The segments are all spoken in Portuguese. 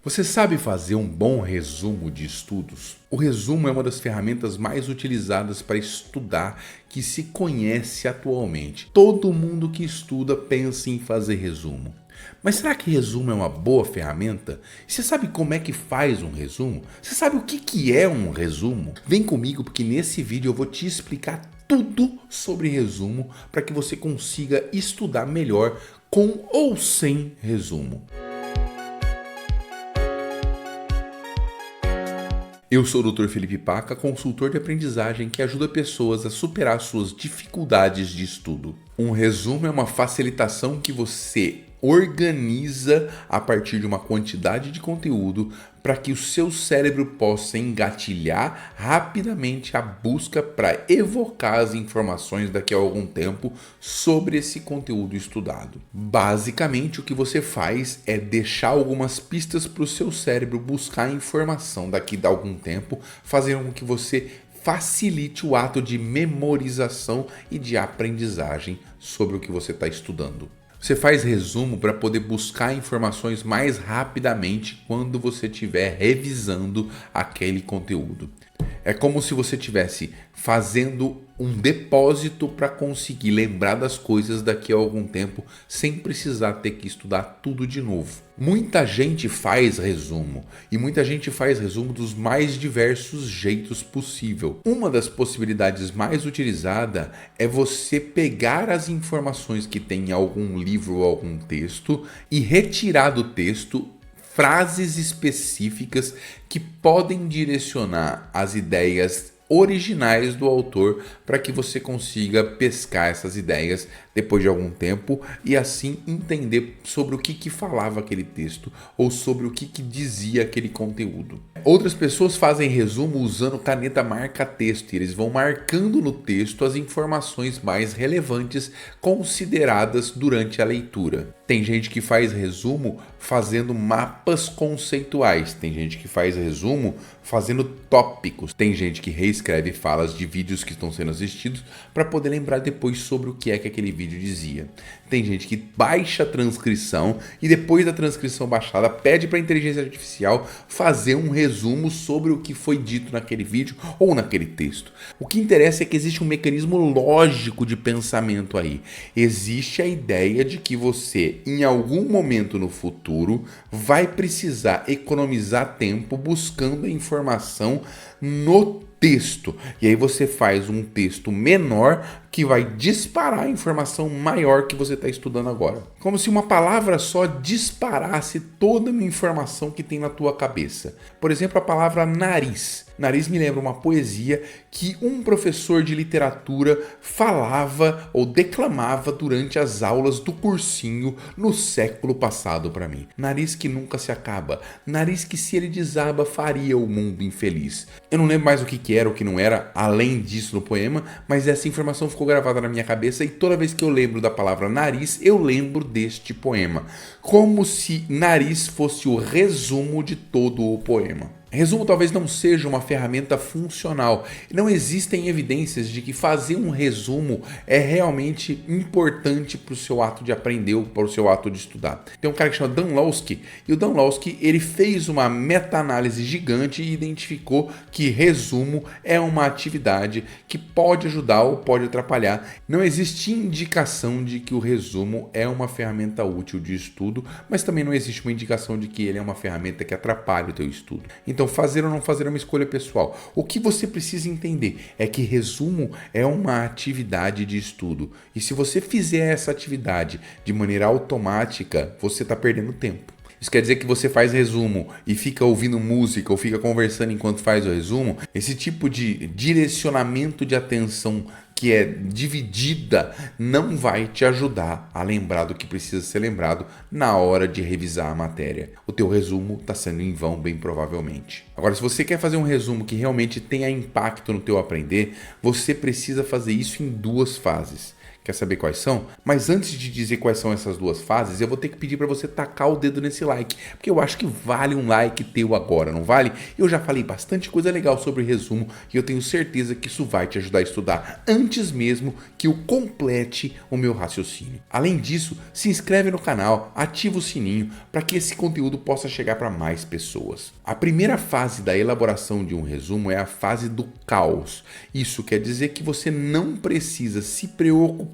Você sabe fazer um bom resumo de estudos? O resumo é uma das ferramentas mais utilizadas para estudar que se conhece atualmente. Todo mundo que estuda pensa em fazer resumo. Mas será que resumo é uma boa ferramenta? Você sabe como é que faz um resumo? Você sabe o que é um resumo? Vem comigo porque nesse vídeo eu vou te explicar tudo sobre resumo para que você consiga estudar melhor com ou sem resumo. Eu sou o Dr. Felipe Paca, consultor de aprendizagem que ajuda pessoas a superar suas dificuldades de estudo. Um resumo é uma facilitação que você organiza a partir de uma quantidade de conteúdo para que o seu cérebro possa engatilhar rapidamente a busca para evocar as informações daqui a algum tempo sobre esse conteúdo estudado. Basicamente, o que você faz é deixar algumas pistas para o seu cérebro buscar a informação daqui a algum tempo, fazendo com que você facilite o ato de memorização e de aprendizagem sobre o que você está estudando. Você faz resumo para poder buscar informações mais rapidamente quando você estiver revisando aquele conteúdo. É como se você estivesse fazendo um depósito para conseguir lembrar das coisas daqui a algum tempo sem precisar ter que estudar tudo de novo. Muita gente faz resumo e muita gente faz resumo dos mais diversos jeitos possível. Uma das possibilidades mais utilizada é você pegar as informações que tem em algum livro ou algum texto e retirar do texto frases específicas que podem direcionar as ideias originais do autor para que você consiga pescar essas ideias depois de algum tempo e assim entender sobre o que falava aquele texto ou sobre o que dizia aquele conteúdo. Outras pessoas fazem resumo usando caneta marca-texto e eles vão marcando no texto as informações mais relevantes consideradas durante a leitura. Tem gente que faz resumo fazendo mapas conceituais, tem gente que faz resumo fazendo tópicos, tem gente que reescreve falas de vídeos que estão sendo assistidos para poder lembrar depois sobre o que é que aquele vídeo dizia. Tem gente que baixa a transcrição e depois da transcrição baixada pede para a inteligência artificial fazer um resumo sobre o que foi dito naquele vídeo ou naquele texto. O que interessa é que existe um mecanismo lógico de pensamento aí. Existe a ideia de que você, em algum momento no futuro, vai precisar economizar tempo buscando a informação no texto. E aí você faz um texto menor que vai disparar a informação maior que você está estudando agora. Como se uma palavra só disparasse toda uma informação que tem na tua cabeça. Por exemplo, a palavra nariz. Nariz me lembra uma poesia que um professor de literatura falava ou declamava durante as aulas do cursinho no século passado para mim. Nariz que nunca se acaba. Nariz que se ele desaba faria o mundo infeliz. Eu não lembro mais o que era, o que não era, além disso no poema, mas essa informação ficou gravada na minha cabeça e toda vez que eu lembro da palavra nariz, eu lembro deste poema. Como se nariz fosse o resumo de todo o poema. Resumo talvez não seja uma ferramenta funcional. Não existem evidências de que fazer um resumo é realmente importante para o seu ato de aprender ou para o seu ato de estudar. Tem um cara que chama Dan Lausky e o Dan Lausky ele fez uma meta-análise gigante e identificou que resumo é uma atividade que pode ajudar ou pode atrapalhar. Não existe indicação de que o resumo é uma ferramenta útil de estudo, mas também não existe uma indicação de que ele é uma ferramenta que atrapalha o teu estudo. Então, fazer ou não fazer é uma escolha pessoal. O que você precisa entender é que resumo é uma atividade de estudo. E se você fizer essa atividade de maneira automática, você está perdendo tempo. Isso quer dizer que você faz resumo e fica ouvindo música ou fica conversando enquanto faz o resumo? Esse tipo de direcionamento de atenção que é dividida não vai te ajudar a lembrar do que precisa ser lembrado na hora de revisar a matéria. O teu resumo está sendo em vão, bem provavelmente. Agora, se você quer fazer um resumo que realmente tenha impacto no teu aprender, você precisa fazer isso em duas fases. Quer saber quais são? Mas antes de dizer quais são essas duas fases, eu vou ter que pedir para você tacar o dedo nesse like, porque eu acho que vale um like teu agora, não vale? Eu já falei bastante coisa legal sobre resumo e eu tenho certeza que isso vai te ajudar a estudar antes mesmo que eu complete o meu raciocínio. Além disso, se inscreve no canal, ativa o sininho para que esse conteúdo possa chegar para mais pessoas. A primeira fase da elaboração de um resumo é a fase do caos. Isso quer dizer que você não precisa se preocupar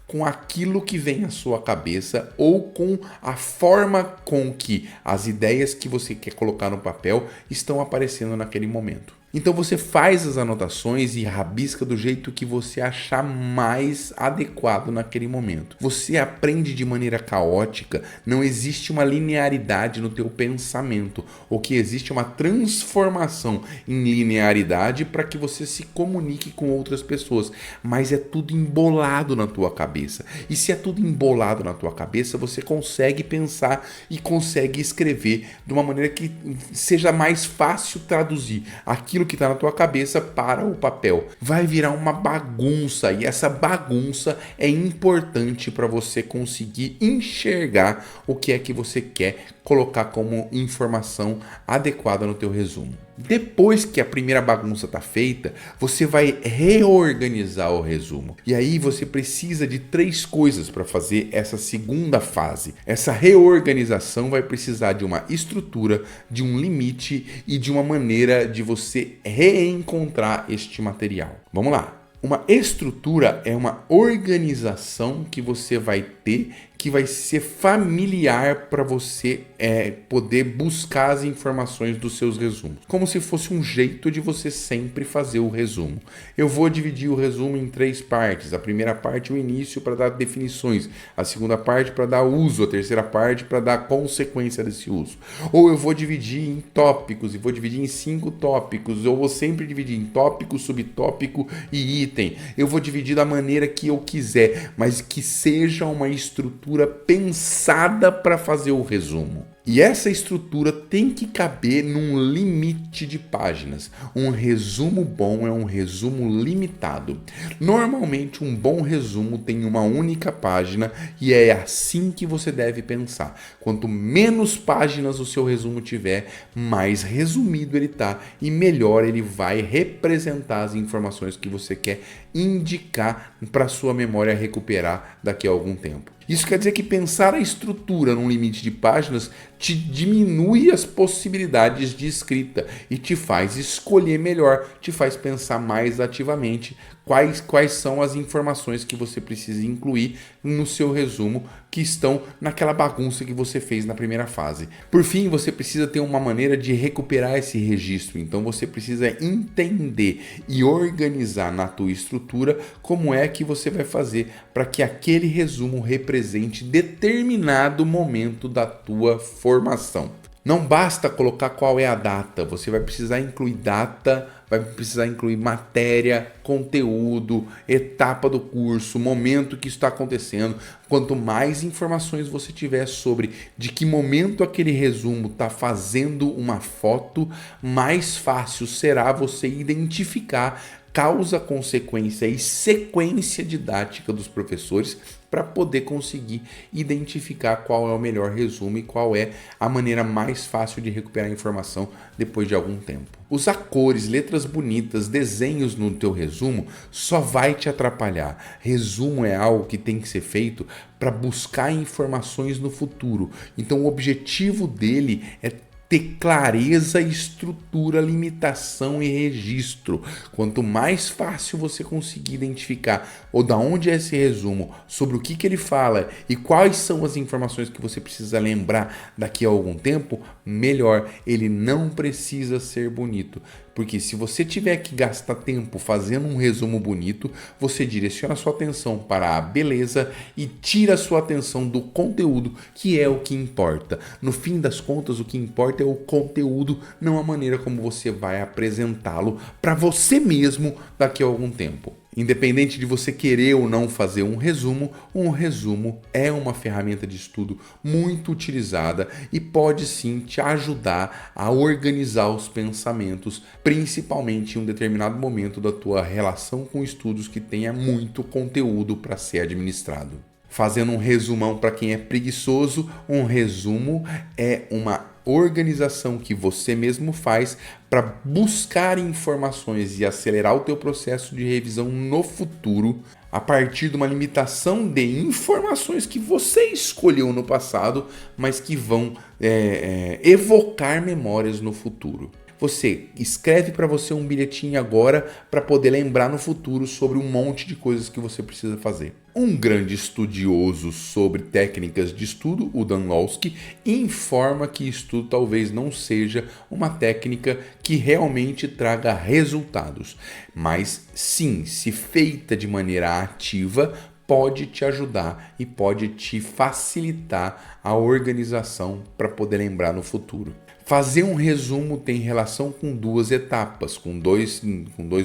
com aquilo que vem à sua cabeça ou com a forma com que as ideias que você quer colocar no papel estão aparecendo naquele momento. Então você faz as anotações e rabisca do jeito que você achar mais adequado naquele momento. Você aprende de maneira caótica, não existe uma linearidade no teu pensamento. O que existe é uma transformação em linearidade para que você se comunique com outras pessoas, mas é tudo embolado na tua cabeça. E se é tudo embolado na tua cabeça, você consegue pensar e consegue escrever de uma maneira que seja mais fácil traduzir aquilo que está na tua cabeça para o papel. Vai virar uma bagunça e essa bagunça é importante para você conseguir enxergar o que é que você quer colocar como informação adequada no teu resumo. Depois que a primeira bagunça está feita, você vai reorganizar o resumo. E aí você precisa de 3 coisas para fazer essa segunda fase. Essa reorganização vai precisar de uma estrutura, de um limite e de uma maneira de você reencontrar este material. Vamos lá. Uma estrutura é uma organização que você vai ter, que vai ser familiar para você poder buscar as informações dos seus resumos. Como se fosse um jeito de você sempre fazer o resumo. Eu vou dividir o resumo em 3 partes. A primeira parte é o início para dar definições. A segunda parte para dar uso. A terceira parte para dar consequência desse uso. Ou eu vou dividir em tópicos e vou dividir em 5 tópicos. Eu vou sempre dividir em tópico, subtópico e item. Eu vou dividir da maneira que eu quiser, mas que seja uma estrutura pensada para fazer o resumo. E essa estrutura tem que caber num limite de páginas. Um resumo bom é um resumo limitado. Normalmente um bom resumo tem uma única página e é assim que você deve pensar. Quanto menos páginas o seu resumo tiver, mais resumido ele está e melhor ele vai representar as informações que você quer indicar para sua memória recuperar daqui a algum tempo. Isso quer dizer que pensar a estrutura num limite de páginas te diminui as possibilidades de escrita e te faz escolher melhor, te faz pensar mais ativamente quais são as informações que você precisa incluir no seu resumo que estão naquela bagunça que você fez na primeira fase. Por fim, você precisa ter uma maneira de recuperar esse registro, então você precisa entender e organizar na tua estrutura como é que você vai fazer para que aquele resumo represente determinado momento da tua formação. Não basta colocar qual é a data, você vai precisar incluir data, vai precisar incluir matéria, conteúdo, etapa do curso, momento que isso está acontecendo. Quanto mais informações você tiver sobre de que momento aquele resumo está fazendo uma foto, mais fácil será você identificar causa, consequência e sequência didática dos professores para poder conseguir identificar qual é o melhor resumo e qual é a maneira mais fácil de recuperar a informação depois de algum tempo. Usar cores, letras bonitas, desenhos no teu resumo só vai te atrapalhar. Resumo é algo que tem que ser feito para buscar informações no futuro. Então o objetivo dele é ter clareza, estrutura, limitação e registro. Quanto mais fácil você conseguir identificar ou da onde é esse resumo, sobre o que ele fala e quais são as informações que você precisa lembrar daqui a algum tempo, melhor. Ele não precisa ser bonito. Porque se você tiver que gastar tempo fazendo um resumo bonito, você direciona sua atenção para a beleza e tira sua atenção do conteúdo, que é o que importa. No fim das contas, o que importa é o conteúdo, não a maneira como você vai apresentá-lo para você mesmo daqui a algum tempo. Independente de você querer ou não fazer um resumo é uma ferramenta de estudo muito utilizada e pode sim te ajudar a organizar os pensamentos, principalmente em um determinado momento da tua relação com estudos que tenha muito conteúdo para ser administrado. Fazendo um resumão para quem é preguiçoso, um resumo é uma organização que você mesmo faz para buscar informações e acelerar o teu processo de revisão no futuro a partir de uma limitação de informações que você escolheu no passado, mas que vão evocar memórias no futuro. Você escreve para você um bilhetinho agora para poder lembrar no futuro sobre um monte de coisas que você precisa fazer. Um grande estudioso sobre técnicas de estudo, o Dan Lawsky, informa que estudo talvez não seja uma técnica que realmente traga resultados, mas sim, se feita de maneira ativa, pode te ajudar e pode te facilitar a organização para poder lembrar no futuro. Fazer um resumo tem relação com duas etapas, com dois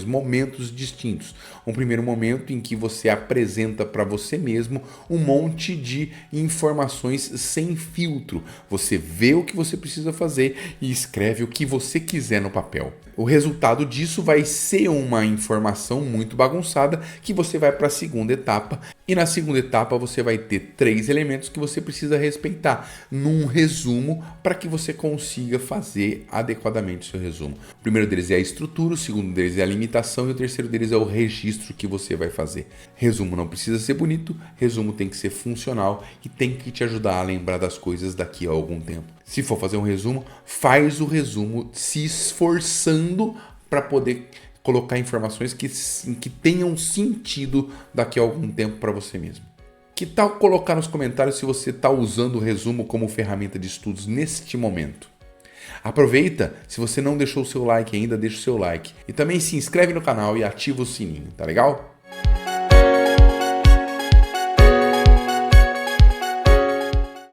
momentos distintos. Um primeiro momento em que você apresenta para você mesmo um monte de informações sem filtro. Você vê o que você precisa fazer e escreve o que você quiser no papel. O resultado disso vai ser uma informação muito bagunçada que você vai para a segunda etapa. E na segunda etapa você vai ter 3 elementos que você precisa respeitar num resumo para que você consiga fazer adequadamente o seu resumo. O primeiro deles é a estrutura, o segundo deles é a limitação e o terceiro deles é o registro que você vai fazer. Resumo não precisa ser bonito, resumo tem que ser funcional e tem que te ajudar a lembrar das coisas daqui a algum tempo. Se for fazer um resumo, faz o resumo se esforçando para poder colocar informações que tenham sentido daqui a algum tempo para você mesmo. Que tal colocar nos comentários se você está usando o resumo como ferramenta de estudos neste momento? Aproveita, se você não deixou o seu like ainda, deixa o seu like. E também se inscreve no canal e ativa o sininho, tá legal?